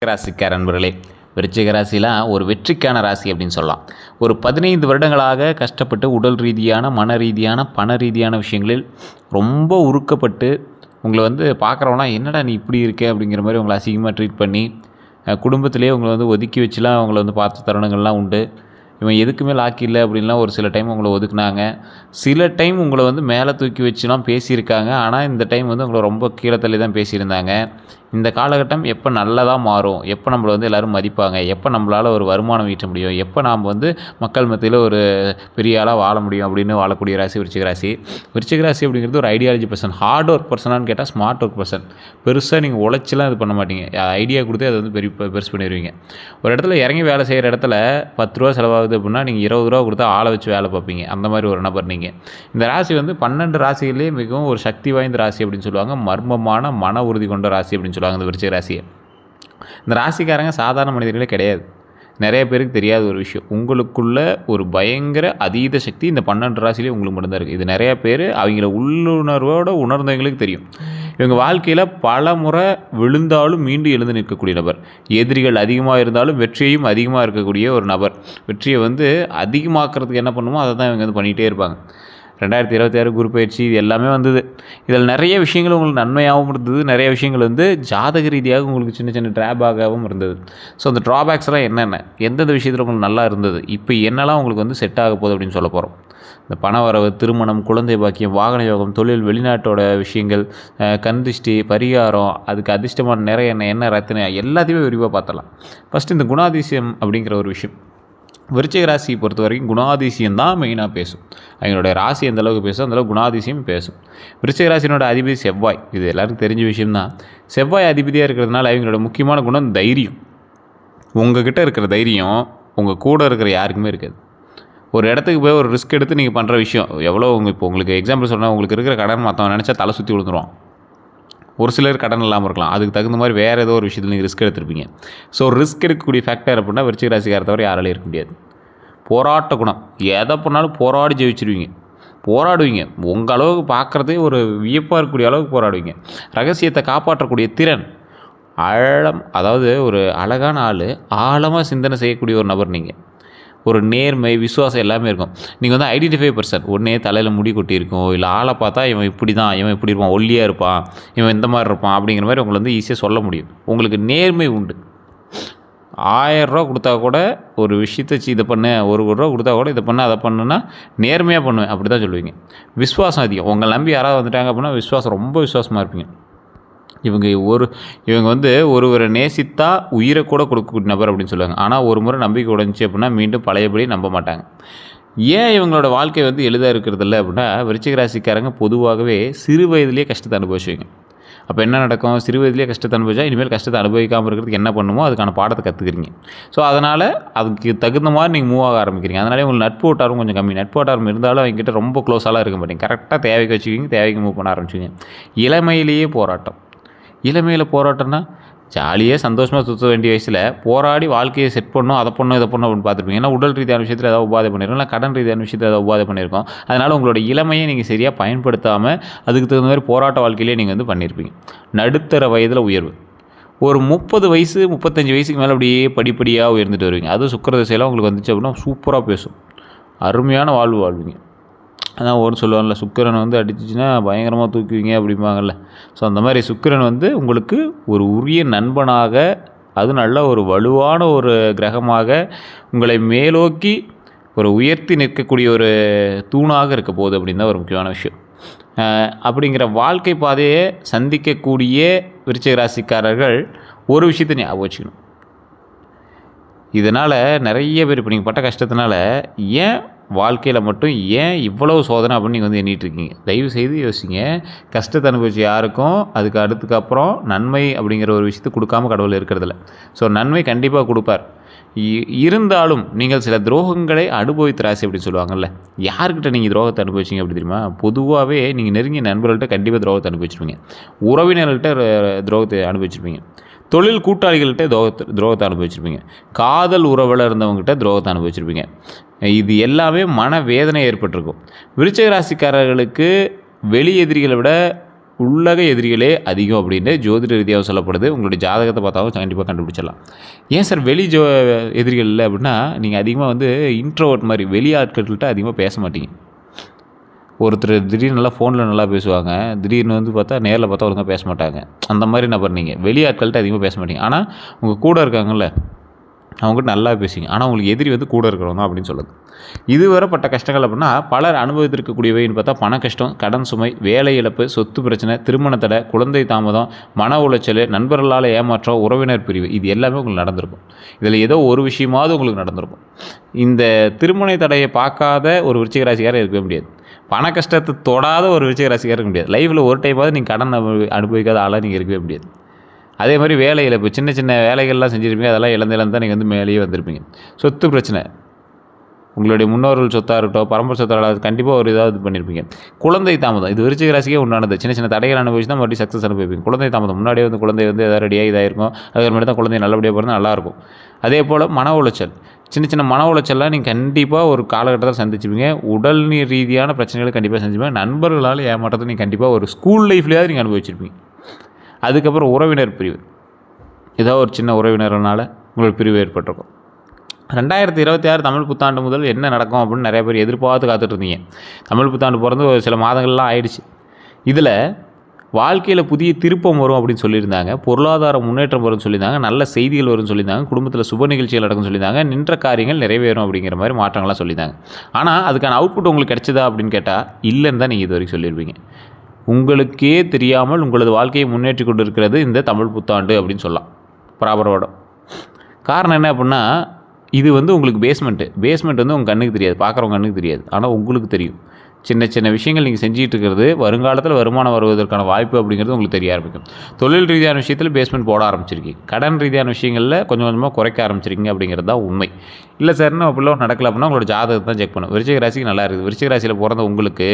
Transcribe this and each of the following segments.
ராசிக்கார நண்பர்களே, விருச்சிக ராசிலாம் ஒரு வெற்றிக்கான ராசி அப்படின்னு சொல்லலாம். ஒரு 15 வருடங்களாக கஷ்டப்பட்டு உடல் ரீதியான, மன ரீதியான, பண ரீதியான விஷயங்களில் ரொம்ப உருக்கப்பட்டு உங்களை பார்க்குறவங்களாம் என்னடா நீ இப்படி இருக்க அப்படிங்கிற மாதிரி உங்களை அசிங்கமாக ட்ரீட் பண்ணி குடும்பத்திலேயே உங்களை ஒதுக்கி வச்சுலாம் அவங்கள பார்த்த தருணங்கள்லாம் உண்டு. இவன் எதுக்குமே லாக்கி இல்லை அப்படின்லாம் ஒரு சில டைம் உங்களை ஒதுக்குனாங்க. சில டைம் உங்களை மேலே தூக்கி வச்சுலாம் பேசியிருக்காங்க. ஆனால் இந்த டைம் உங்களை ரொம்ப கீழே தள்ளி தான் பேசியிருந்தாங்க. இந்த காலகட்டம் எப்போ நல்லதாக மாறும், எப்போ நம்மளை எல்லோரும் மதிப்பாங்க, எப்போ நம்மளால் ஒரு வருமானம் ஈட்ட முடியும், எப்போ நாம் மக்கள் மத்தியில் ஒரு பெரிய ஆளாக வாழ முடியும் அப்படின்னு வாழக்கூடிய ராசி விருச்சிக ராசி. விருச்சிக ராசி அப்படிங்கிறது ஒரு ஐடியாலஜி பர்சன். ஹார்ட் ஒர்க் பர்சனான்னு கேட்டால் ஸ்மார்ட் ஒர்க் பர்சன். பெருசாக நீங்கள் உழைச்சிலாம் இது பண்ண மாட்டீங்க. ஐடியா கொடுத்து அதை பெருசு பண்ணிடுவீங்க. ஒரு இடத்துல இறங்கி வேலை செய்கிற இடத்துல 10 ரூபா செலவாகுது அப்படின்னா நீங்கள் 20 ரூபா கொடுத்தா ஆளை வச்சு வேலை பார்ப்பீங்க. அந்த மாதிரி ஒரு நபர் நீங்கள். இந்த ராசி 12 ராசிகளே மிகவும் ஒரு சக்தி வாய்ந்த ராசி அப்படின்னு சொல்லுவாங்க. மர்மமான மன உறுதி கொண்ட ராசி அப்படின்னு சொல்லுவாங்க இந்த விருச்சிக ராசியை. இந்த ராசிக்காரங்க சாதாரண மனிதர்களே கிடையாது. நிறைய பேருக்கு தெரியாத ஒரு விஷயம், உங்களுக்குள்ள ஒரு பயங்கர அதீத சக்தி இந்த 12 ராசிலேயே உங்களுக்கு மட்டும்தான் இருக்குது. இது நிறைய பேர் அவங்கள உள்ளுணர்வோடு உணர்ந்தவங்களுக்கு தெரியும். இவங்க வாழ்க்கையில் பல முறை விழுந்தாலும் மீண்டும் எழுந்து நிற்கக்கூடிய நபர். எதிரிகள் அதிகமாக இருந்தாலும் வெற்றியையும் அதிகமாக இருக்கக்கூடிய ஒரு நபர். வெற்றியை அதிகமாக்குறதுக்கு என்ன பண்ணுமோ அதை தான் இவங்க பண்ணிகிட்டே இருப்பாங்க. 2026 குரு பயிற்சி இது எல்லாமே வந்தது. இதில் நிறைய விஷயங்கள் உங்களுக்கு நன்மையாகவும் இருந்தது. நிறைய விஷயங்கள் ஜாதக ரீதியாக உங்களுக்கு சின்ன சின்ன ட்ராபேக்காகவும் இருந்தது. ஸோ அந்த ட்ராபேக்ஸ்லாம் என்னென்ன, எந்தெந்த விஷயத்தில் உங்களுக்கு நல்லா இருந்தது, இப்போ என்னெல்லாம் உங்களுக்கு செட் ஆக போகுது அப்படின்னு சொல்ல போகிறோம். இந்த பண வரவு, திருமணம், குழந்தை பாக்கியம், வாகன யோகம், தொழில், வெளிநாட்டோட விஷயங்கள், கந்திஷ்டி, பரிகாரம், அதுக்கு அதிர்ஷ்டமான நிறைய என்ன ரத்தின எல்லாத்தையுமே விரிவாக பார்த்துடலாம். ஃபஸ்ட்டு இந்த குணாதிசயம் அப்படிங்கிற ஒரு விஷயம். விருச்சிக ராசியை பொறுத்த வரைக்கும் குணாதிசயம் தான் மெயினாக பேசும். அவங்களுடைய ராசி எந்த அளவுக்கு பேசும் அந்தளவுக்கு குணாதிசயம் பேசும். விருச்சிக ராசினோட அதிபதி செவ்வாய். இது எல்லாருக்கும் தெரிஞ்ச விஷயம்தான். செவ்வாய் அதிபதியாக இருக்கிறதுனால அவங்களோட முக்கியமான குணம் தைரியம். உங்ககிட்ட இருக்கிற தைரியம் உங்கள் கூட இருக்கிற யாருக்குமே இருக்காது. ஒரு இடத்துக்கு போய் ஒரு ரிஸ்க் எடுத்து நீங்கள் பண்ணுற விஷயம் எவ்வளோ. இப்போ உங்களுக்கு எக்ஸாம்பிள் சொன்னால், உங்களுக்கு இருக்கிற கடன் மற்றவன் நினச்சா தலை சுற்றி விழுந்துருவான். ஒரு சிலர் கடன் இல்லாமல் இருக்கலாம். அதுக்கு தகுந்த மாதிரி வேறு ஏதோ ஒரு விஷயத்தில் நீங்கள் ரிஸ்க் எடுத்துருப்பீங்க. ஸோ ரிஸ்க் எடுக்கக்கூடிய ஃபேக்டர் அப்படின்னா விருச்சிக ராசிக்கார தவிர யாராலையும் இருக்க முடியாது. போராட்ட குணம். எதை பண்ணாலும் போராடி ஜெயிச்சிருவீங்க. போராடுவீங்க. உங்கள் அளவுக்கு பார்க்குறதே ஒரு வியப்பாக இருக்கக்கூடிய அளவுக்கு போராடுவீங்க. ரகசியத்தை காப்பாற்றக்கூடிய திறன், ஆழம், அதாவது ஒரு அழகான ஆள், ஆழமாக சிந்தனை செய்யக்கூடிய ஒரு நபர் நீங்கள். ஒரு நேர்மை, விசுவாசம் எல்லாமே இருக்கும். நீங்கள் ஐடென்டிஃபை பர்சன். உடனே தலையில் முடி கொட்டியிருக்கும், இல்லை ஆளை பார்த்தா இவன் இப்படி தான், இவன் இப்படி இருப்பான், ஒல்லியாக இருப்பான், இவன் இந்த மாதிரி இருப்பான் அப்படிங்கிற மாதிரி உங்களை ஈஸியாக சொல்ல முடியும். உங்களுக்கு நேர்மை உண்டு. 1000 ரூபா கொடுத்தா கூட ஒரு விஷயத்தை இதை பண்ணு, 1 கோடி ரூபா கொடுத்தா கூட இதை பண்ணு, அதை பண்ணுன்னா நேர்மையாக பண்ணுவேன் அப்படி தான் சொல்லுவீங்க. விசுவாசம் அதிகம். உங்களை நம்பி யாராவது வந்துட்டாங்க அப்படின்னா விசுவாசம், ரொம்ப விசுவாசமாக இருப்பீங்க. இவங்க ஒருவரை நேசித்தா உயிரை கூட கொடுக்கக்கூடிய நபர் அப்படின்னு சொல்லுவாங்க. ஆனால் ஒரு முறை நம்பிக்கை உடைஞ்சி அப்படின்னா மீண்டும் பழையபடி நம்ப மாட்டாங்க. ஏன் இவங்களோட வாழ்க்கை எளிதாக இருக்கிறது இல்லை அப்படின்னா, விருச்சிக ராசிக்காரங்க பொதுவாகவே சிறு வயதிலேயே கஷ்டத்தை அனுபவிச்சுவீங்க. அப்போ என்ன நடக்கும்? சிறு வயதிலேயே கஷ்டத்தை அனுபவிச்சா இனிமேல் கஷ்டத்தை அனுபவிக்காமல் இருக்கிறதுக்கு என்ன பண்ணுமோ அதுக்கான பாடத்தை கற்றுக்கிறீங்க. ஸோ அதனால் அதுக்கு தகுந்த மாதிரி நீங்கள் மூவ் ஆக ஆரம்பிக்கிறீங்க. அதனாலே உங்களுக்கு நட்பு வட்டாரம் கொஞ்சம் கம்மி. நட்பு வட்டாரம் இருந்தாலும் அவங்ககிட்ட ரொம்ப க்ளோஸாலாம் இருக்க மாட்டீங்க. கரெக்டாக தேவைக்கு வச்சுக்கிங்க, தேவைக்கு மூவ் பண்ண ஆரம்பிச்சுங்க. இளமையிலேயே போராட்டம். இளமையில் போராட்டம்னா ஜாலியாக சந்தோஷமாக சுற்ற வேண்டிய வயசில் போராடி வாழ்க்கையை செட் பண்ணணும், அதை பண்ணணும், இதை பண்ணணும் அப்படின்னு பார்த்துருப்பீங்க. ஏன்னா உடல் ரீதியான விஷயத்தில் ஏதாவது உபாதை பண்ணியிருக்கோம், இல்லை கடன் ரீதியான விஷயத்தில் ஏதாவது உபாதை பண்ணியிருக்கோம். அதனால் உங்களோட இளமையை நீங்கள் சரியாக பயன்படுத்தாமல் அதுக்கு தகுந்த மாதிரி போராட்ட வாழ்க்கையிலே நீங்கள் பண்ணியிருப்பீங்க. நடுத்தர வயதில் உயர்வு. ஒரு 30 வயசு 35 வயசுக்கு மேலே அப்படியே படிப்படியாக உயர்ந்துட்டு வருவீங்க. அதுவும் சுக்கிர திசையெல்லாம் உங்களுக்கு வந்துச்சு அப்படின்னா சூப்பராக பேசும். அருமையான வாழ்வு வாழ்வீங்க. அதான் ஒரு சொல்லுவாங்கள்ல, சுக்கிரன் அடிச்சிச்சின்னா பயங்கரமாக தூக்குவீங்க அப்படிம்பாங்கள்ல. ஸோ அந்த மாதிரி சுக்கிரன் உங்களுக்கு ஒரு உரிய நண்பனாக, அது நல்ல ஒரு வலுவான ஒரு கிரகமாக உங்களை மேலோக்கி ஒரு உயர்த்தி நிற்கக்கூடிய ஒரு தூணாக இருக்க போகுது அப்படின்னு தான் ஒரு முக்கியமான விஷயம். அப்படிங்கிற வாழ்க்கை பாதையை சந்திக்கக்கூடிய விருச்சிக ராசிக்காரர்கள் ஒரு விஷயத்தை ஞாபகம் வச்சுக்கணும். இதனால் நிறைய பேர் இப்போ நீங்கள் பட்ட கஷ்டத்தினால ஏன் வாழ்க்கையில் மட்டும் ஏன் இவ்வளவு சோதனை அப்படின்னு நீங்கள் எண்ணிகிட்ருக்கீங்க. தயவு செய்து யோசிங்க. கஷ்டத்தை அனுபவிச்சு யாருக்கும் அதுக்கு அடுத்துக்கப்புறம் நன்மை அப்படிங்கிற ஒரு விஷயத்தை கொடுக்காம கடவுள் இருக்கிறதில்ல. ஸோ நன்மை கண்டிப்பாக கொடுப்பார். இருந்தாலும் நீங்கள் சில துரோகங்களை அனுபவித்த ராசி அப்படின்னு சொல்லுவாங்கள்ல. யார்கிட்ட நீங்கள் துரோகத்தை அனுபவிச்சிங்க அப்படி தெரியுமா? பொதுவாகவே நீங்கள் நெருங்கிய நண்பர்கள்ட்ட கண்டிப்பாக துரோகத்தை அனுபவிச்சிருப்பீங்க. உறவினர்கள்ட்ட துரோகத்தை அனுபவிச்சிருப்பீங்க. தொழில் கூட்டாளிகள்கிட்ட துரோகத்தை அனுபவிச்சிருப்பீங்க. காதல் உறவில் இருந்தவங்ககிட்ட துரோகத்தை அனுபவிச்சிருப்பீங்க. இது எல்லாமே மன வேதனை ஏற்பட்டிருக்கும். விருச்சிக ராசிக்காரர்களுக்கு வெளி எதிரிகளை விட உள்ளக எதிரிகளே அதிகம் அப்படின்னு ஜோதிட ரீதியாக சொல்லப்படுது. உங்களுடைய ஜாதகத்தை பார்த்தாலும் கண்டிப்பாக கண்டுபிடிச்சிடலாம். ஏன் சார் வெளி எதிரிகள் இல்லை அப்படின்னா, நீங்கள் அதிகமாக வந்து இன்ட்ரோவர்ட் மாதிரி வெளி ஆட்கள்கிட்ட அதிகமாக பேச மாட்டீங்க. ஒருத்தர் திடீர்னு நல்லா ஃபோனில் நல்லா பேசுவாங்க, திடீர்னு வந்து பார்த்தா நேரில் பார்த்தா ஒழுங்காக பேச மாட்டாங்க. அந்த மாதிரி நபர் நீங்கள். வெளி ஆட்கள்கிட்ட அதிகமாக பேச மாட்டீங்க. ஆனால் உங்கள் கூட இருக்காங்கல்ல, அவங்ககிட்ட நல்லா பேசுங்க. ஆனால் உங்களுக்கு எதிரி வந்து கூட இருக்கிறவங்க அப்படின்னு சொல்லுது. இதுவரைப்பட்ட கஷ்டங்கள் அப்படின்னா பலர் அனுபவித்திருக்கக்கூடியவைன்னு பார்த்தா பண கஷ்டம், கடன் சுமை, வேலை இழப்பு, சொத்து பிரச்சனை, திருமண தடை, குழந்தை தாமதம், மன உளைச்சல், நண்பர்களால் ஏமாற்றம், உறவினர் பிரிவு, இது எல்லாமே உங்களுக்கு நடந்திருக்கும். இதில் ஏதோ ஒரு விஷயமாவது உங்களுக்கு நடந்திருக்கும். இந்த திருமண தடையை பார்க்காத ஒரு விருச்சிக ராசிக்காரர் இருக்கவே முடியாது. பண கஷ்டத்தை தொடாத ஒரு விருச்சிக ராசிக்காரர் இருக்க முடியாது. லைஃப்பில் ஒரு டைமாவது நீங்கள் கடன் அனுபவிக்காத ஆளாக நீங்கள் இருக்கவே முடியாது. அதே மாதிரி வேலை இழப்பு, சின்ன சின்ன வேலைகள்லாம் செஞ்சுருப்பீங்க, அதெல்லாம் இழந்து தான் நீங்கள் வந்து மேலேயே வந்திருப்பீங்க. சொத்து பிரச்சனை, உங்களுடைய முன்னோர்கள் சொத்தாக இருக்கட்டும், பரம்பரை சொத்தாக கண்டிப்பாக ஒரு ஏதாவது பண்ணியிருப்பீங்க. குழந்தை தாமதம், இது விருச்சிக ராசிக்கே உண்டானது. சின்ன சின்ன தடைகள் அனுபவிச்சு தான் மறுபடியும் சக்ஸஸ் அனுபவிப்பீங்க. குழந்தை தாமதம், முன்னாடியே வந்து குழந்தை வந்து எதாவது ரெடியாக இதாகிருக்கும், அதுக்கப்புறமேட்டு தான் குழந்தை நல்லபடியாக பிறந்து நல்லாயிருக்கும். அதே போல் மன உளைச்சல், சின்ன சின்ன மன உளைச்சல்லாம் நீங்கள் கண்டிப்பாக ஒரு காலகட்டத்தில் சந்திச்சுப்பீங்க. உடல் ரீதியான பிரச்சனைகளை கண்டிப்பாக செஞ்சுப்பீங்க. நண்பர்களால் ஏமாற்றத்தை நீங்கள் கண்டிப்பாக ஒரு ஸ்கூல் லைஃப்லேயாவது நீங்கள் அனுபவிச்சிருப்பீங்க. அதுக்கப்புறம் உறவினர் பிரிவு, ஏதோ ஒரு சின்ன உறவினர்னால உங்களுக்கு பிரிவு ஏற்பட்டிருக்கும். 2026 தமிழ் புத்தாண்டு முதல் என்ன நடக்கும் அப்படின்னு நிறைய பேர் எதிர்பார்த்து காத்துட்ருந்தீங்க. தமிழ் புத்தாண்டு பிறந்து ஒரு சில மாதங்கள்லாம் ஆயிடுச்சு. இதில் வாழ்க்கையில் புதிய திருப்பம் வரும் அப்படின்னு சொல்லியிருந்தாங்க. பொருளாதார முன்னேற்றம் வரும்னு சொல்லியிருந்தாங்க. நல்ல செய்திகள் வரும்னு சொல்லியிருந்தாங்க. குடும்பத்தில் சுப நிகழ்ச்சிகள் நடக்கும்னு சொல்லியிருந்தாங்க. நின்ற காரியங்கள் நிறைவேறும் அப்படிங்கிற மாதிரி மாற்றங்கள்லாம் சொல்லியிருந்தாங்க. ஆனால் அதுக்கான அவுட்புட் உங்களுக்கு கிடைச்சதா அப்படின்னு கேட்டால் இல்லைன்னு தான் நீங்கள் இது வரைக்கும் சொல்லியிருப்பீங்க. உங்களுக்கே தெரியாமல் உங்களது வாழ்க்கையை முன்னேற்றி கொண்டு இருக்கிறது இந்த தமிழ் புத்தாண்டு அப்படின்னு சொல்லலாம். ப்ராப்பரோட காரணம் என்ன அப்படின்னா, இது வந்து உங்களுக்கு பேஸ்மெண்ட் வந்து உங்கள் கண்ணுக்கு தெரியாது, பார்க்குறவங்க கண்ணுக்கு தெரியாது. ஆனால் உங்களுக்கு தெரியும். சின்ன சின்ன விஷயங்கள் நீங்கள் செஞ்சுட்டு இருக்கிறது வருங்காலத்தில் வருமானம் வருவதற்கான வாய்ப்பு அப்படிங்கிறது உங்களுக்கு தெரிய ஆரம்பிக்கும். தொழில் ரீதியான விஷயத்தில் பேஸ்மெண்ட் போட ஆரம்பிச்சிருக்கீங்க. கடன் ரீதியான விஷயங்களில் கொஞ்சம் கொஞ்சமாக குறைக்க ஆரம்பிச்சிருக்கீங்க அப்படிங்கிறது தான் உண்மை. இல்லை சார்னு அப்படிலாம் நடக்கல அப்படின்னா உங்களோட ஜாதகத்தை தான் செக் பண்ணும். விருச்சிக ராசிக்கு நல்லா இருக்குது. விருச்சிக ராசியில் பிறந்த உங்களுக்கு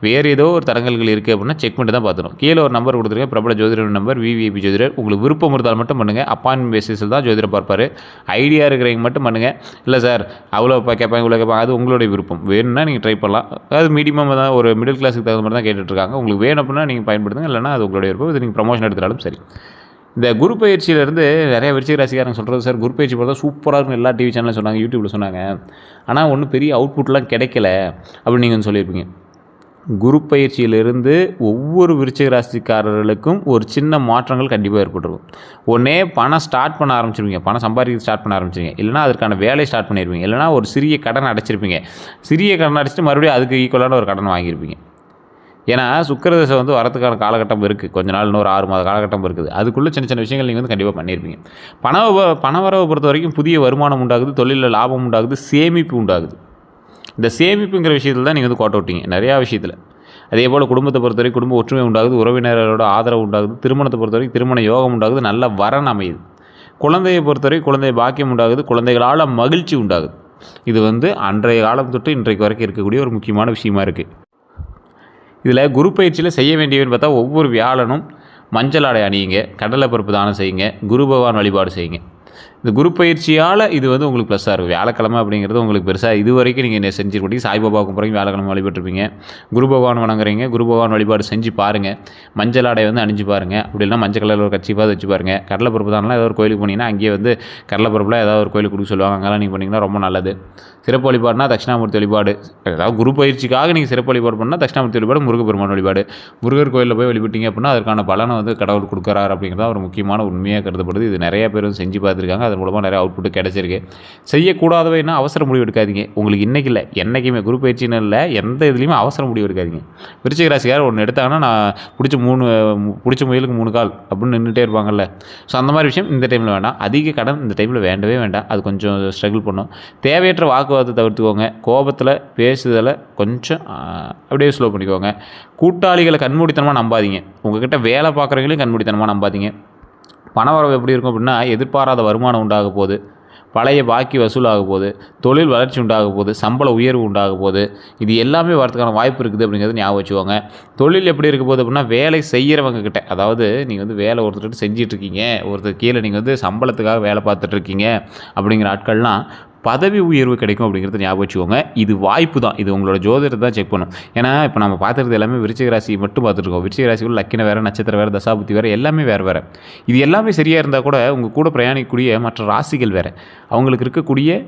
வேறு ஏதோ ஒரு தடங்கல்கள் இருக்குது அப்படின்னா செக் பண்ணிட்டு தான் பார்த்துடும். கீழே ஒரு நம்பர் கொடுத்துருக்கேன், பிரபல ஜோதிடர் நம்பர், விவிஐபி ஜோதிடர். உங்களுக்கு விருப்பம் இருந்தால் மட்டும் பண்ணுங்கள். அப்பாயின்மெண்ட் பேசிஸில் தான் ஜோதிடர் பார்ப்பார். ஐடியா இருக்கிறவங்க மட்டும் பண்ணுங்கள். இல்லை சார் அவ்வளோ கேட்பாங்க இவ்வளோ கேட்பாங்க, அது உங்களுடைய விருப்பம். வேணும்னா நீங்கள் ட்ரை பண்ணலாம். அது மீடியமாக தான், ஒரு மிடில் கிளாஸுக்கு தகுந்த மாதிரி தான் கேட்டுட்ருக்காங்க. உங்களுக்கு வேணும் அப்படின்னா நீங்கள் பயன்படுத்துங்க, இல்லைனா அது உங்களுடைய விருப்பம். இது நீங்கள் ப்ரமோஷன் எடுத்துட்டாலும் சரி. இந்த குரு பயிற்சியிலேருந்து நிறைய விருச்சிக ராசிக்காரங்க சொல்கிறது, சார் குரு பயிற்சி போகிறதா சூப்பராக இருக்கும் எல்லா டிவி சேனலும் சொன்னாங்க, யூடியூப்பில் சொன்னாங்க, ஆனால் ஒன்றும் பெரிய அவுட்புட்லாம் கிடைக்கல அப்படின்னு நீங்கள் சொல்லியிருப்பீங்க. குரு பயிற்சியிலிருந்து ஒவ்வொரு விருச்சிக ராசிக்காரர்களுக்கும் ஒரு சின்ன மாற்றங்கள் கண்டிப்பாக ஏற்பட்டுருக்கும். ஒன்றே பணம் ஸ்டார்ட் பண்ண ஆரம்பிச்சிருவீங்க, பணம் சம்பாதிக்க ஸ்டார்ட் பண்ண ஆரம்பிச்சிருவீங்க, இல்லைனா அதற்கான வேலையை ஸ்டார்ட் பண்ணியிருப்பீங்க, இல்லைனா ஒரு சிறிய கடன் அடைச்சிருப்பீங்க. சிறிய கடன் அடைச்சிட்டு மறுபடியும் அதுக்கு ஈக்குவலான ஒரு கடன் வாங்கியிருப்பீங்க. ஏன்னா சுக்கிரதசை வந்து வரதுக்கான காலகட்டம் இருக்குது. கொஞ்ச நாள் இன்னொரு 6 மாத காலகட்டம் இருக்குது. அதுக்குள்ளே சின்ன சின்ன விஷயங்கள் நீங்கள் வந்து கண்டிப்பாக பண்ணியிருப்பீங்க. பணவரவை பொறுத்த வரைக்கும் புதிய வருமானம் உண்டாகுது, தொழிலில் லாபம் உண்டாகுது, சேமிப்பு உண்டாகுது. இந்த சேமிப்புங்கிற விஷயத்தில் தான் நீங்கள் வந்து கோட்டை விட்டீங்க நிறையா விஷயத்தில். அதே போல் குடும்பத்தை பொறுத்தவரைக்கும் குடும்ப ஒற்றுமை உண்டாகுது, உறவினரோட ஆதரவு உண்டாகுது, திருமணத்தை பொறுத்தவரைக்கும் திருமண யோகம் உண்டாகுது, நல்ல வரன் அமையுது. குழந்தையை பொறுத்தவரைக்கும் குழந்தை பாக்கியம் உண்டாகுது, குழந்தைகளால் மகிழ்ச்சி உண்டாகுது. இது வந்து அன்றைய காலம் தொட்டு இன்றைக்கு வரைக்கும் இருக்கக்கூடிய ஒரு முக்கியமான விஷயமா இருக்குது. இதில் குரு பயிற்சியில் செய்ய வேண்டியவன்னு பார்த்தா ஒவ்வொரு வியாழனும் மஞ்சள் ஆடை அணியுங்க, கடலை பருப்பு தானம் செய்யுங்க, குரு பகவான் வழிபாடு செய்யுங்க. இந்த குரு பயிற்சியால் இது வந்து உங்களுக்கு ப்ளஸ்ஸாக இருக்கும். வியாழக்கிழமை அப்படிங்கிறது உங்களுக்கு பெருசாக இது வரைக்கும் நீங்கள் செஞ்சுருப்பீங்க. சாய்பாபாவுக்கும் பிறகு வியாழக்கிழமை வழிபட்டுருப்பீங்க. குரு பகவான் வணங்குறீங்க, குரு பகவான் வழிபாடு செஞ்சு பாருங்கள். மஞ்சள் ஆடை வந்து அணிஞ்சு பாருங்கள். அப்படி இல்லைனா மஞ்சள் கலரில் ஒரு கட்சிப்பாக வச்சு பாருங்கள். கடலை பருப்பு தானெலாம் ஏதோ ஒரு கோயிலுக்கு போனீங்கன்னா அங்கேயே வந்து கடலை பருப்பில் ஏதாவது ஒரு கோயிலுக்கு கொடுக்க சொல்லுவாங்க. அங்கெல்லாம் நீங்கள் பண்ணிங்கன்னா ரொம்ப நல்லது. சிறப்பு வழிபாடுனா தட்சிணாமூர்த்தி வழிபாடு. அதாவது குரு பயிற்சிக்காக நீங்கள் சிறப்பு வழிபாடு பண்ணால் தட்சிணாமூர்த்தி வழிபாடு, முருகப்பெருமான் வழிபாடு. முருகர் கோயிலில் போய் வழிபட்டீங்க அப்படின்னா அதற்கான பலனை வந்து கடவுள் கொடுக்குறாரு அப்படிங்கிறத ஒரு முக்கியமான உண்மையாக கருதப்படுது. இது நிறைய பேர் வந்து செஞ்சு பார்த்துருக்காங்க. அதன் மூலமாக நிறைய அவுட்புட் கிடைச்சிருக்கு. செய்யக்கூடாதவைன்னா அவசர முடிவு எடுக்காதீங்க. உங்களுக்கு இன்றைக்கி இல்லை, என்றைக்குமே குரு பயிற்சின்னு இல்லை, எந்த இதுலேயுமே அவசர முடிவு எடுக்காதீங்க. விருச்சிக ராசிக்காரர் ஒன்று எடுத்தாங்கன்னா நான் பிடிச்ச முயலுக்கு 3 கால் அப்படின்னு நின்றுட்டே இருப்பாங்கல்ல. ஸோ அந்த மாதிரி விஷயம் இந்த டைமில் வேண்டாம். அதிக கடன் இந்த டைமில் வேண்டவே வேண்டாம். அது கொஞ்சம் ஸ்ட்ரகிள் பண்ணும். தேவையற்ற வாக்குவாதத்தை தவிர்த்துக்கோங்க. கோபத்தில் பேசுதலை கொஞ்சம் அப்படியே ஸ்லோ பண்ணிக்கோங்க. கூட்டாளிகளை கண்மூடித்தனமாக நம்பாதீங்க. உங்கள்கிட்ட வேலை பார்க்குறவங்களையும் கண்மூடித்தனமாக நம்பாதீங்க. பணவரவு எப்படி இருக்கும் அப்படின்னா, எதிர்பாராத வருமானம் உண்டாக போகுது, பழைய பாக்கி வசூலாக போகுது, தொழில் வளர்ச்சி உண்டாக போகுது, சம்பள உயர்வு உண்டாக போகுது. இது எல்லாமே வரதுக்கான வாய்ப்பு இருக்குது அப்படிங்கிறது ஞாபகம் வச்சுக்கோங்க. தொழில் எப்படி இருக்க போகுது அப்படின்னா, வேலை செய்கிறவங்க கிட்ட, அதாவது நீங்கள் வந்து வேலை ஒருத்தர்கிட்ட செஞ்சிட்ருக்கீங்க, ஒருத்தர் கீழே நீங்கள் வந்து சம்பளத்துக்காக வேலை பார்த்துட்ருக்கீங்க அப்படிங்கிற ஆட்கள்லாம் பதவி உயர்வு கிடைக்கும் அப்படிங்கிறத ஞாபகம் வச்சுக்கோங்க. இது வாய்ப்பு தான். இது உங்களோட ஜோதிடத்தை தான் செக் பண்ணும். ஏன்னா இப்போ நம்ம பார்த்துறது எல்லாமே விருச்சிக ராசி மட்டும் பார்த்துருக்கோம். விருச்சிக ராசிக்குள்ள லக்கின வேறு, நட்சத்திரம் வேறு, தசாபுத்தி வேறு, எல்லாமே வேறு வேறு. இது எல்லாமே சரியாக இருந்தால் கூட உங்கள் கூட பிரயாணிக்கக்கூடிய மற்ற ராசிகள் வேறு. அவங்களுக்கு இருக்கக்கூடிய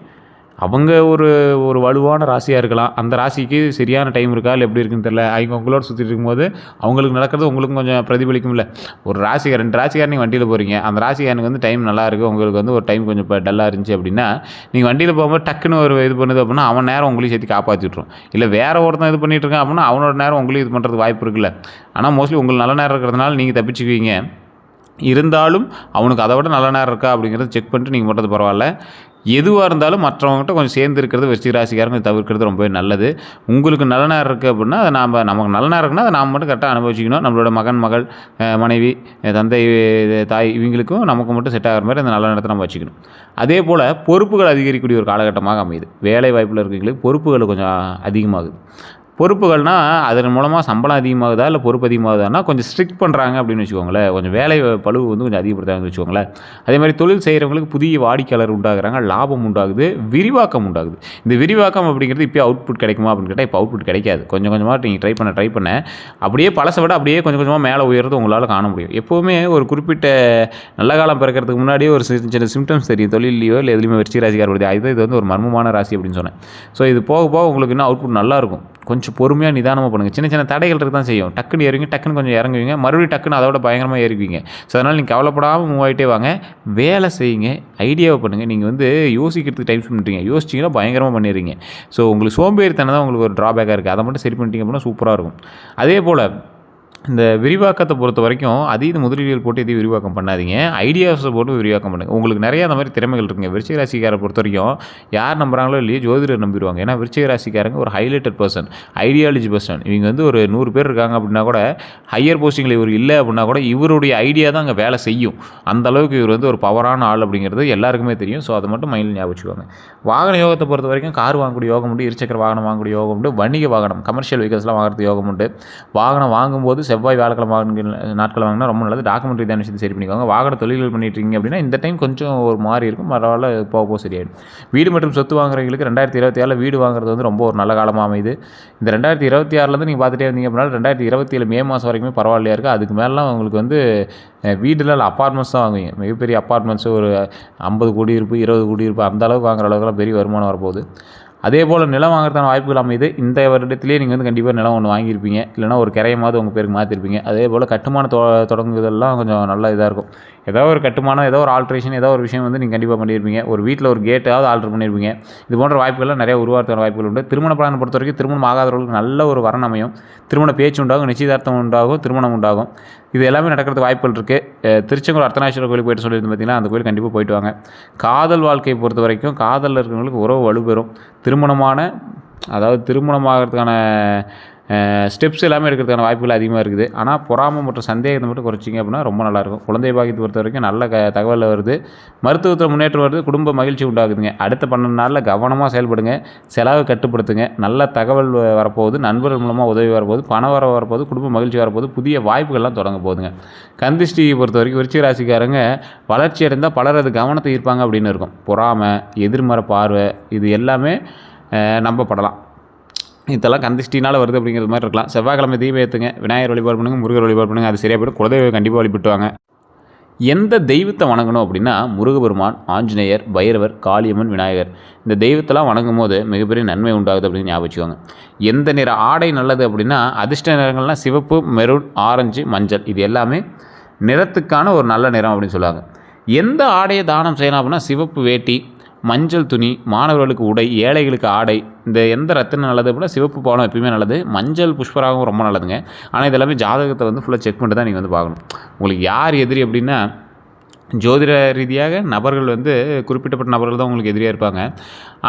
அவங்க ஒரு ஒரு வலுவான ராசியாக இருக்கலாம். அந்த ராசிக்கு சரியான டைம் இருக்கா இல்லை எப்படி இருக்குன்னு தெரியல. அவங்க உங்களோட சுற்றிட்டு இருக்கும்போது அவங்களுக்கு நடக்கிறது உங்களுக்கும் கொஞ்சம் பிரதிபலிக்கும் இல்லை. ஒரு ராசிக்கார் 2 ராசிக்கார் நீங்கள் வண்டியில் போகிறீங்க. அந்த ராசிக்காரனுக்கு வந்து டைம் நல்லா இருக்குது, உங்களுக்கு வந்து ஒரு டைம் கொஞ்சம் இப்போ டல்லாக இருந்துச்சு அப்படின்னா, நீங்கள் வண்டியில் போகும்போது டக்குன்னு ஒரு இது பண்ணுது அப்படின்னா அவன் நேரம் உங்களையும் சேர்த்து காப்பாற்றி விட்ரும். இல்லை வேறு ஒருத்தன் இது பண்ணிகிட்டு இருக்கான் அப்படின்னா அவனோட நேரம் உங்களையும் இது பண்ணுறதுக்கு வாய்ப்பு இருக்குல்ல. ஆனால் மோஸ்ட்லி உங்களுக்கு நல்ல நேரம் இருக்கிறதுனால நீங்கள் தப்பிச்சுக்குவீங்க. இருந்தாலும் அவனுக்கு அதை விட நல்ல நேரம் இருக்கா அப்படிங்கிறத செக் பண்ணிட்டு நீங்கள் பண்ணுறது பரவாயில்ல. எதுவாக இருந்தாலும் மற்றவங்ககிட்ட கொஞ்சம் சேர்ந்து இருக்கிறது விருச்சிக ராசிக்காரங்க தவிர்க்கிறது ரொம்பவே நல்லது. உங்களுக்கு நல்ல நேரம் இருக்குது அப்படின்னா அதை நமக்கு நல்ல நேரம் இருக்குன்னா அதை நாம் மட்டும் கரெக்டாக அனுபவிச்சிக்கணும். நம்மளோட மகன், மகள், மனைவி, தந்தை, தாய் இவங்களுக்கும் நமக்கு மட்டும் செட் ஆகிற மாதிரி அந்த நல்ல நேரத்தை நம்ம வச்சுக்கணும். அதே போல் பொறுப்புகள் அதிகரிக்கக்கூடிய ஒரு காலகட்டமாக அமையுது. வேலை வாய்ப்பில் இருக்கிறவங்களுக்கு பொறுப்புகள் கொஞ்சம் அதிகமாகுது. பொறுப்புகள்னால் அதன் மூலமாக சம்பளம் அதிகமாகுதா இல்லை பொறுப்பு அதிகமாகுதான்னா கொஞ்சம் ஸ்ட்ரிக்ட் பண்ணுறாங்க அப்படின்னு வச்சுக்கோங்களேன். கொஞ்சம் வேலை பளுவு வந்து கொஞ்சம் அதிகப்படுத்தாங்கன்னு வச்சுக்கோங்களேன். அதே மாதிரி தொழில் செய்கிறவங்களுக்கு புதிய வாடிக்கையாளர் உண்டாகிறாங்க, லாபம் உண்டாகுது, விரிவாக்கம் உண்டாகுது. இந்த விரிவாக்கம் அப்படிங்கிறது இப்போ அவுட்புட் கிடைக்குமா அப்படின்னு கேட்டால் இப்போ அவுட்புட் கிடைக்காது. கொஞ்சம் கொஞ்சமாக நீங்கள் ட்ரை பண்ண அப்படியே பழசை விட அப்படியே கொஞ்சம் கொஞ்சமாக மேலே உயர்றது உங்களால் காண முடியும். எப்போவுமே ஒரு குறிப்பிட்ட நல்ல காலம் பிறக்கிறதுக்கு முன்னாடியே ஒரு சின்ன சிம்டம்ஸ் தெரியும். தொழிலையோ இல்லை எதுலையுமே விருச்சிக ராசிக்கார் வருது. இது வந்து ஒரு மர்மமான ராசி அப்படின்னு சொன்னேன். ஸோ இது போக போக உங்களுக்கு இன்னும் அவுட்புட் நல்லாயிருக்கும். கொஞ்சம் பொறுமையாக நிதானமாக பண்ணுங்கள். சின்ன சின்ன தடைகள் இருக்க தான் செய்யும். டக்குன்னு ஏறுவீங்க, டக்குன்னு கொஞ்சம் இறங்குவீங்க, மறுபடியும் டக்குன்னு அதோட பயங்கரமாக ஏறிக்குவீங்க. ஸோ அதனால் நீங்கள் கவலைப்படாமல் மூவ் ஆகிட்டே வாங்க. வேலை செய்யுங்க, ஐடியாவை பண்ணுங்கள். நீங்கள் வந்து யோசிக்கிறதுக்கு டைம் ஸ்பெண்ட் பண்ணுறீங்க. யோசிச்சிங்கன்னா பயங்கரமாக பண்ணிடுறீங்க. ஸோ உங்களுக்கு சோம்பேறித்தனம் தான் உங்களுக்கு ஒரு ட்ராபேக்காக இருக்குது. அதை மட்டும் சரி பண்ணிட்டீங்க அப்படின்னா சூப்பராக இருக்கும். அதே போல் இந்த விரிவாக்கத்தை பொறுத்த வரைக்கும் அதீத முதலீடுகள் போட்டு எதையும் விரிவாக்கம் பண்ணாதீங்க. ஐடியாஸை போட்டு விரிவாக்கம் பண்ணுங்கள். உங்களுக்கு நிறையா அந்த மாதிரி திறமைகள் இருக்குங்க. விருச்சிக ராசிக்காரை பொறுத்த வரைக்கும் யார் நம்புறாங்களோ இல்லையோ ஜோதிடர் நம்பிடுவாங்க. ஏன்னா விருச்சிக ராசிக்காரங்க ஒரு ஹைலைட்டட் பர்சன், ஐடியாலஜி பர்சன். இவங்க வந்து ஒரு 100 பேர் இருக்காங்க அப்படின்னா கூட ஹையர் போஸ்டிங்கில் இவர் இல்லை அப்படின்னா கூட இவருடைய ஐடியா தான் அங்கே வேலை செய்யும். அந்த அளவுக்கு இவர் வந்து ஒரு பவரான ஆள் அப்படிங்கிறது எல்லாருக்குமே தெரியும். ஸோ அதை மட்டும் மைண்டில் ஞாபகம் வச்சுக்கோங்க. வாகன யோகத்தை பொறுத்த வரைக்கும் கார் வாங்கக்கூடிய யோகம் உண்டு, இருசக்கர வாகனம் வாங்கக்கூடிய யோகம் உண்டு, வணிக வாகனம் கமர்ஷியல் வெஹிக்கல்ஸ்லாம் வாங்குறது யோகம் உண்டு. வாகனம் வாங்கும்போது செவ்வாய், வியாழக்கிழமை நாட்கள் வாங்கினா ரொம்ப நல்லது. டாக்குமெண்ட் ரீதியான விஷயத்தை சரி பண்ணிக்கோங்க. வாகன தொழில்கள் பண்ணிட்டு இருக்கீங்க அப்படின்னா இந்த டைம் கொஞ்சம் ஒரு மாதிரி இருக்கும், பரவாயில்ல, போக சரியாயிடும். வீடு மற்றும் சொத்து வாங்குறவங்களுக்கு 2026 வீடு வாங்குறது வந்து ரொம்ப ஒரு நல்ல காலமாக அமையுது. இந்த 2026 நீங்கள் பார்த்துட்டே இருந்தீங்க அப்படின்னா 2027 மே மாதம் வரைக்குமே பரவாயில்லையா இருக்குது. அதுக்கு மேலாம் உங்களுக்கு வந்து வீட்டில் இல்லை அப்பார்ட்மெண்ட்ஸ் தான் வாங்குவீங்க. மிகப்பெரிய அப்பார்ட்மெண்ட்ஸு ஒரு 50 கோடி இருப்பு, 20 கோடி இருப்பு, அந்த அளவுக்கு வாங்குற அளவுக்குலாம் பெரிய வருமானம் வரப்போகுது. அதே போல் நிலம் வாங்குறதுக்கான வாய்ப்புகள் அமையுது. இந்த வருடத்திலே நீங்கள் வந்து கண்டிப்பாக நிலம் ஒன்று வாங்கியிருப்பீங்க, இல்லைனா ஒரு கிரையமாவது உங்கள் பேருக்கு மாற்றிருப்பீங்க. அதே போல் கட்டுமானம் தொடங்குதெல்லாம் கொஞ்சம் நல்ல இதாக இருக்கும். ஏதோ ஒரு கட்டுமானம், ஏதோ ஒரு ஆல்ட்ரேஷன், ஏதோ ஒரு விஷயம் வந்து நீங்கள் கண்டிப்பாக பண்ணியிருப்பீங்க. ஒரு வீட்டில் ஒரு கேட்டாவது ஆல்ட்ரு பண்ணியிருப்பீங்க. இது போன்ற வாய்ப்புகள்லாம் நிறைய உருவாகிறதுக்கான வாய்ப்புகள் உண்டு. திருமண பிளானை பொறுத்த வரைக்கும் திருமணம் ஆகாதவர்களுக்கு நல்ல ஒரு வரன் அமையும். திருமண பேச்சு உண்டாகும், நிச்சயதார்த்தம் உண்டாகும், திருமணம் உண்டாகும். இது எல்லாமே நடக்கிறதுக்கு வாய்ப்புகள் இருக்குது. திருச்செங்கோடு அர்த்தநாதீஸ்வரர் கோயிலுக்கு போய்ட்டு சொல்லியிருந்து பார்த்தீங்கன்னா அந்த கோயில் கண்டிப்பாக போய்ட்டு வாங்க. காதல் வாழ்க்கையை பொறுத்த வரைக்கும் காதலில் இருக்கிறவங்களுக்கு உறவு வலுப்பெறும். திருமணமாகிறதுக்கான ஸ்டெப்ஸ் எல்லாமே எடுக்கிறதுக்கான வாய்ப்புகள் அதிகமாக இருக்குது. ஆனால் பொறாமை மற்றும் சந்தேகத்தை மட்டும் குறைச்சிங்க அப்படின்னா ரொம்ப நல்லாயிருக்கும். குழந்தை பாக்கியத்தை பொறுத்த வரைக்கும் நல்ல தகவல் வருது. மருத்துவத்தில் முன்னேற்றம் வருது. குடும்ப மகிழ்ச்சி உண்டாகுதுங்க. அடுத்த 12 நாளில் கவனமாக செயல்படுங்க. செலவை கட்டுப்படுத்துங்க. நல்ல தகவல் வரப்போகுது. நண்பர்கள் மூலமாக உதவி வரப்போகுது. பணம் வரப்போகுது. குடும்ப மகிழ்ச்சி வரப்போகுது. புதிய வாய்ப்புகள்லாம் தொடங்க போகுதுங்க. கந்திஷ்டியை பொறுத்த வரைக்கும் விருச்சிக ராசிக்காரங்க வளர்ச்சி அடைந்தால் பலர் அது கவனத்தை ஈர்ப்பாங்க அப்படின்னு இருக்கும். பொறாமை, எதிர்மறை பார்வை, இது எல்லாமே நம்பப்படலாம். இதெல்லாம் கந்திஷ்டினால் வருது அப்படிங்கிறது மாதிரி இருக்கலாம். செவ்வாய்க்கிழமை தீபம் ஏற்றுங்க. விநாயகர் வழிபாடு பண்ணுங்கள், முருகர் வழிபாடு பண்ணுங்கள். அது சரியாக போய்ட்டு குலதெய்வம் கண்டிப்பாக வழிபட்டுவாங்க. எந்த தெய்வத்தை வணங்கணும் அப்படின்னா முருகபெருமான், ஆஞ்சநேயர், பைரவர், காளியம்மன், விநாயகர். இந்த தெய்வத்தெல்லாம் வணங்கும் போது மிகப்பெரிய நன்மை உண்டாகுது அப்படின்னு ஞாபகம் வச்சுக்கோங்க. எந்த நிற ஆடை நல்லது அப்படின்னா அதிர்ஷ்ட நிறங்கள்லாம் சிவப்பு, மெரூன், ஆரஞ்சு, மஞ்சள். இது எல்லாமே நிறத்துக்கான ஒரு நல்ல நிறம் அப்படின்னு சொல்லுவாங்க. எந்த ஆடையை தானம் செய்யலாம் அப்படின்னா சிவப்பு வேட்டி, மஞ்சள் துணி, மாணவர்களுக்கு உடை, ஏழைகளுக்கு ஆடை. இந்த எந்த ரத்தினம் நல்லது அப்படின்னா சிவப்பு பவளம் எப்பயுமே நல்லது. மஞ்சள் புஷ்பராகவும் ரொம்ப நல்லதுங்க. ஆனால் இதெல்லாமே ஜாதகத்தை வந்து ஃபுல்லாக செக் பண்ணிட்டு தான் நீங்கள் வந்து பார்க்கணும். உங்களுக்கு யார் எதிரி அப்படின்னா ஜோதிட ரீதியாக நபர்கள் வந்து குறிப்பிட்டப்பட்ட நபர்கள் தான் உங்களுக்கு எதிரியாக இருப்பாங்க.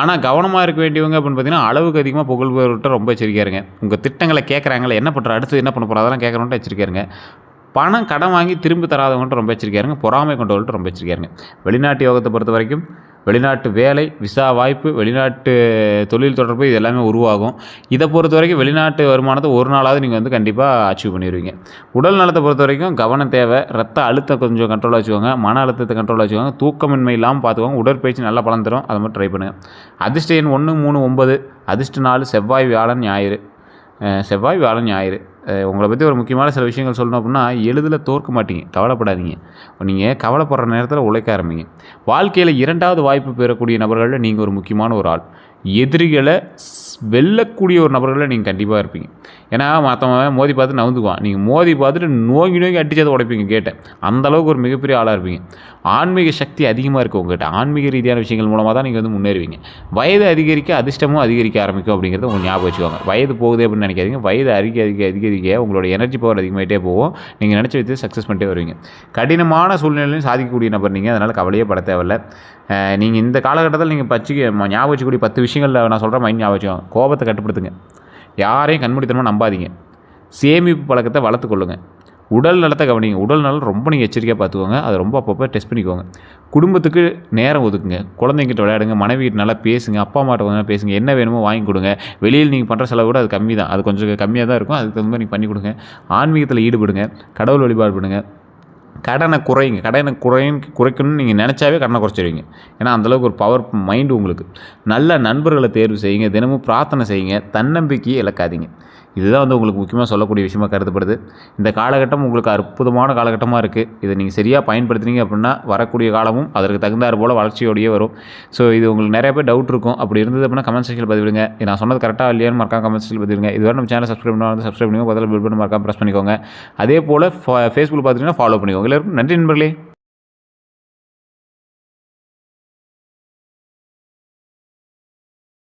ஆனால் கவனமாக இருக்க வேண்டியவங்க அப்படின்னு பார்த்தீங்கன்னா அளவுக்கு அதிகமாக புகழ்பெறவிட்ட ரொம்ப எச்சரிக்கையாருங்க. உங்கள் திட்டங்களை கேட்குறாங்களே, என்ன பண்ணுற, அடுத்து என்ன பண்ண போகிறோம், அதெல்லாம் கேட்குறோன்ட்டு எச்சரிக்கையாருங்க. கடன் வாங்கி திரும்பி தராதவங்கள்ட்ட ரொம்ப எச்சரிக்கையாருங்க. பொறாமை கொண்டவங்கள்ட்ட ரொம்ப எச்சரிக்கையாருங்க. வெளிநாட்டு யோகத்தை பொறுத்த வரைக்கும் வெளிநாட்டு வேலை, விசா வாய்ப்பு, வெளிநாட்டு தொழில் தொடர்பு இது எல்லாமே உருவாகும். இதை பொறுத்த வரைக்கும் வெளிநாட்டு வருமானத்தை ஒரு நாளாவது நீங்கள் வந்து கண்டிப்பாக அச்சீவ் பண்ணிடுவீங்க. உடல் நலத்தை பொறுத்த வரைக்கும் கவனம் தேவை. ரத்த அழுத்தம் கொஞ்சம் கண்ட்ரோலாக வச்சுக்கோங்க. மன அழுத்தத்தை கண்ட்ரோலாக வச்சுக்கோங்க. தூக்கமின்மை இல்லாமல் பார்த்துக்கோங்க. உடற்பயிற்சி நல்லா பலன் தரும். அதை மட்டும் ட்ரை பண்ணுங்கள். அதிர்ஷ்ட எண் 1, 3, 9. அதிர்ஷ்ட நாள் செவ்வாய், வியாழன், ஞாயிறு. செவ்வாய், வியாழன், ஞாயிறு. உங்களை பற்றி ஒரு முக்கியமான சில விஷயங்கள் சொல்லணும் அப்படின்னா, எளிதில் தோற்க மாட்டீங்க. கவலைப்படாதீங்க. நீங்கள் கவலைப்படுற நேரத்தில் உழைக்க ஆரம்பிங்க. வாழ்க்கையில் 2வது வாய்ப்பு பெறக்கூடிய நபர்களில் நீங்கள் ஒரு முக்கியமான ஒரு ஆள். எதிரிகளை வெல்லக்கூடிய ஒரு நபர்களில் நீங்கள் கண்டிப்பாக இருப்பீங்க. ஏன்னா மற்றவன் மோதி பார்த்து நவுந்துக்குவான். நீங்கள் மோதி பார்த்துட்டு நோக்கி அடிச்சதை உடைப்பீங்க கேட்டேன். அந்தளவுக்கு ஒரு மிகப்பெரிய ஆளாக இருப்பீங்க. ஆன்மீக சக்தி அதிகமாக இருக்குது உங்கள்கிட்ட. ஆன்மீக ரீதியான விஷயங்கள் மூலமாக தான் நீங்கள் வந்து முன்னேறுவீங்க. வயது அதிகரிக்க அதிர்ஷ்டமும் அதிகரிக்க ஆரம்பிக்கும் அப்படிங்கிறத உங்களுக்கு ஞாபகம் வச்சுக்கோங்க. வயது போகுது அப்படின்னு நினைக்காதீங்க. வயது அதிகரிக்க உங்களோட எனர்ஜி பவர் அதிகமாகிட்டே போகும். நீங்கள் நினச்ச வச்சு சக்ஸஸ் பண்ணிட்டே வருவீங்க. கடினமான சூழ்நிலையும் சாதிக்கக்கூடிய நபர் நீங்கள். அதனால் கவலையே பட தேவையில்லை. நீங்கள் இந்த காலகட்டத்தில் நீங்கள் ஞாபகம் வச்சுக்கூடிய 10 விஷயங்களில் நான் சொல்கிற மைண்ட் ஞாபகம் வச்சுக்கோங்க. கோபத்தை கட்டுப்படுத்துங்க. யாரையும் கண்மூடித்தனமாக நம்பாதீங்க. சேமிப்பு பழக்கத்தை வளர்த்துக்கொள்ளுங்கள். உடல் நலத்தை கவனிங்க. உடல் நலம் ரொம்ப நீங்கள் எச்சரிக்கையாக பார்த்துக்கோங்க. அதை ரொம்ப அப்பப்போ டெஸ்ட் பண்ணிக்கோங்க. குடும்பத்துக்கு நேரம் ஒதுக்குங்க. குழந்தைங்கிட்ட விளையாடுங்க. மனைவிகிட்ட நல்லா பேசுங்க. அப்பா அம்மாட்ட கொஞ்சம் பேசுங்க. என்ன வேணுமோ வாங்கி கொடுங்க. வெளியில் நீங்கள் பண்ணுற செலவு கூட அது கம்மி தான். அது கொஞ்சம் கம்மியாக தான் இருக்கும். அதுக்கு தகுந்த மாதிரி நீங்கள் பண்ணி கொடுங்க. ஆன்மீகத்தில் ஈடுபடுங்க. கடவுள் வழிபாடு பண்ணுங்க. கடனை குறைங்க. குறைக்கணும்னு நீங்கள் நினச்சாவே கடனை குறைச்சிடுவீங்க. ஏன்னா அந்தளவுக்கு ஒரு பவர் மைண்டு உங்களுக்கு. நல்ல நண்பர்களை தேர்வு செய்யுங்க. தினமும் பிரார்த்தனை செய்யுங்க. தன்னம்பிக்கையை இழக்காதீங்க. இதுதான் வந்து உங்களுக்கு முக்கியமாக சொல்லக்கூடிய விஷயமாக கருதப்படுது. இந்த காலகட்டம் உங்களுக்கு அற்புதமான காலகட்டமாக இருக்குது. இதை நீங்கள் சரியாக பயன்படுத்துனீங்க அப்படின்னா வரக்கூடிய காலமும் அதற்கு தகுந்தாறு போல் வளர்ச்சியோடையே வரும். ஸோ இது உங்களுக்கு நிறைய பேர் டவுட் இருக்கும். அப்படி இருந்தது அப்படின்னா கமெண்ட் செக்ஷனில் பதிவிடுங்க. நான் சொன்னது கரெக்டாக இல்லையான்னு மறக்காம கமெண்ட் செக்ஷனில் பதிவிடுங்க. இதுவரை நம்ம சேனல் சப்ஸ்கிரைப் பண்ணி சப்ஸ்கிரைப் பண்ணிக்கோங்க. பதில் பில் பண்ணி மறக்காம ப்ரெஸ் பண்ணிக்கோங்க. அதே போல் ஃபேஸ்புக்கில் பார்த்துட்டிங்கன்னா ஃபாலோ பண்ணிக்கோங்க. எல்லாருக்கும் நன்றி நண்பர்களே.